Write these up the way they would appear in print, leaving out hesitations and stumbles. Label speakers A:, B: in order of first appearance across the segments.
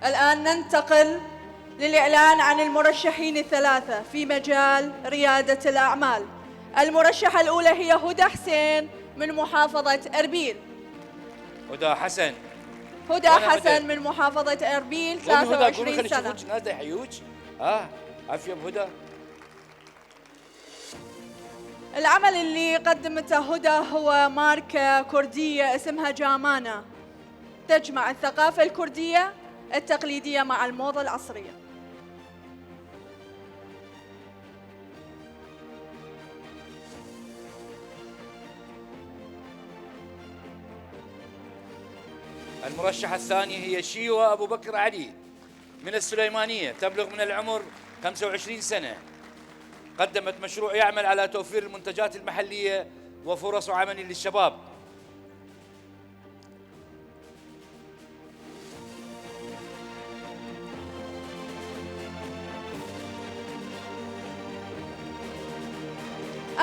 A: الآن ننتقل للإعلان عن المرشحين الثلاثة في مجال ريادة الأعمال. المرشحة الأولى هي هدى حسين من محافظة أربيل.
B: هدى حسن.
A: هدى حسن من محافظة أربيل، 23 سنة.
B: الناس يحيوك. عافية بهدى.
A: العمل اللي قدمته هدى هو ماركة كردية اسمها جامانا، تجمع الثقافة الكردية التقليدية مع الموضة العصرية.
B: المرشحة الثانية هي شيوة أبو بكر علي من السليمانية، تبلغ من العمر 25 سنة. قدمت مشروع يعمل على توفير المنتجات المحلية وفرص عمل للشباب.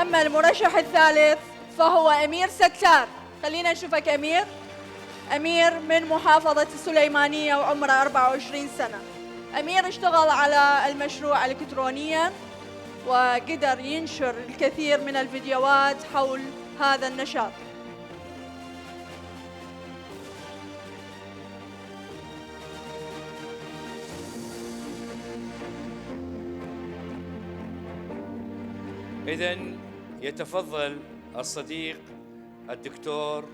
A: أما المرشح الثالث فهو أمير ستار. خلينا نشوفك أمير. أمير من محافظة السليمانية وعمره 24 سنة. أمير اشتغل على المشروع إلكترونياً وقدر ينشر الكثير من الفيديوهات حول هذا النشاط.
B: إذن يتفضل الصديق الدكتور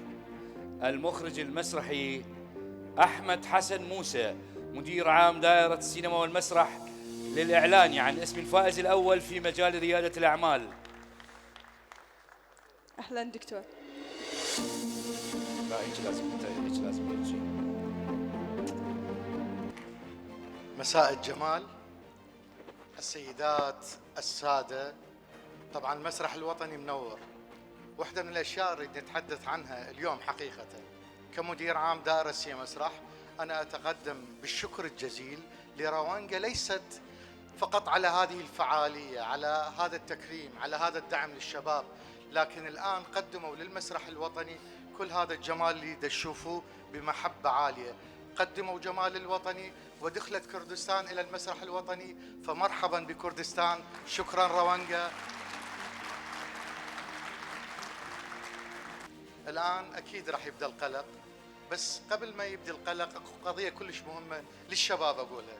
B: المخرج المسرحي أحمد حسن موسى مدير عام دائرة السينما والمسرح للإعلان عن اسم الفائز الأول في مجال ريادة الأعمال.
A: أهلا دكتور.
B: لا هيك لازم.
C: مساء الجمال السيدات السادة. طبعا المسرح الوطني منور. واحدة من الأشياء اللي نتحدث عنها اليوم حقيقة كمدير عام دائرة السينما والمسرح، أنا أتقدم بالشكر الجزيل لروانجا، ليست فقط على هذه الفعالية، على هذا التكريم، على هذا الدعم للشباب، لكن الآن قدموا للمسرح الوطني كل هذا الجمال اللي تشوفوه بمحبة عالية. قدموا جمال الوطني ودخلت كردستان إلى المسرح الوطني، فمرحبا بكردستان. شكرا روانجا. الآن أكيد راح يبدأ القلق، بس قبل ما يبدأ القلق أكو قضية كلش مهمة للشباب أقولها.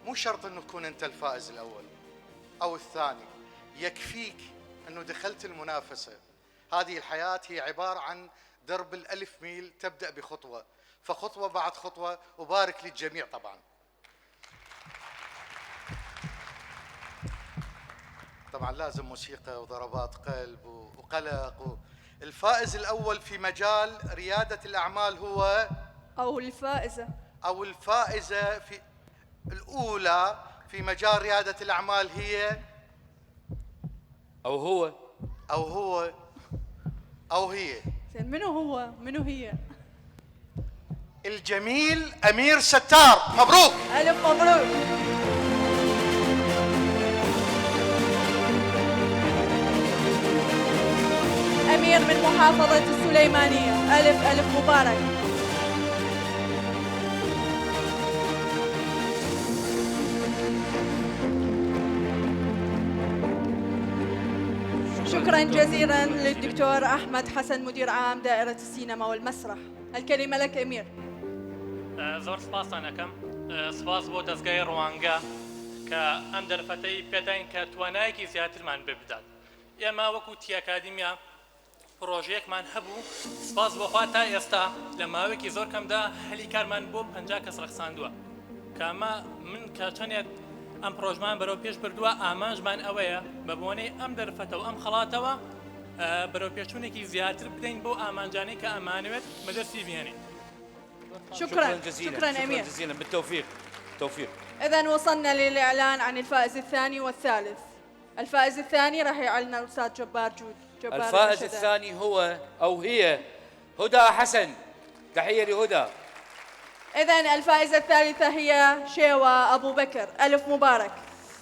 C: مو شرط أنه تكون أنت الفائز الأول أو الثاني، يكفيك أنه دخلت المنافسة. هذه الحياة هي عبارة عن درب ال1000 ميل، تبدأ بخطوة، فخطوة بعد خطوة. وبارك للجميع طبعا. طبعا لازم موسيقى وضربات قلب وقلق. الفائز الأول في مجال ريادة الأعمال هو
A: أو الفائزة
C: في الأولى في مجال ريادة الأعمال هي أو هي.
A: منو هي؟
C: الجميل أمير ستار. مبروك.
A: ألف مبروك. أمير من محافظة السليمانية، ألف مبارك. شكرا جزيلا للدكتور أحمد حسن مدير عام دائرة السينما والمسرح. الكلمة لك أمير.
D: زۆر سپاسانەکەم. سپاس بۆ دەستگای ڕوانگە کە ئەم دەرفەتەی پێداین کە توانایەکی زیاترمان ببدات. ئێمە وەکو تی ئەکادیمیا پرۆژەیەکمان هەبوو. سپاس بۆخوا تا ئێستا لە ماوەیەکی زۆر کەمدا هەلی کارمان بۆ 50 کەس ڕەخساندووە کە ئەمە من کە چەندێک ئەم پرۆژمان بەرەو پێش بردووە. ئامانجمان ئەوەیە بە بۆنەی ئەم دەرفەتە و ئەم خەڵاتەوە بەرەو پێچوونێکی زیاتر بدەین بۆ ئامانجانەی کە ئەمانەوێت بەدەستی بهێنین.
A: شكرا أمير.
B: جزيلا بالتوفيق.
A: إذن وصلنا للإعلان عن الفائز الثاني والثالث. الفائز الثاني راح يعلن الأستاذ جبار جود.
B: الفائز الثاني هو أو هي هدى حسن. تحية لهدى.
A: إذن الفائزة الثالثة هي شيوة أبو بكر. ألف مبارك.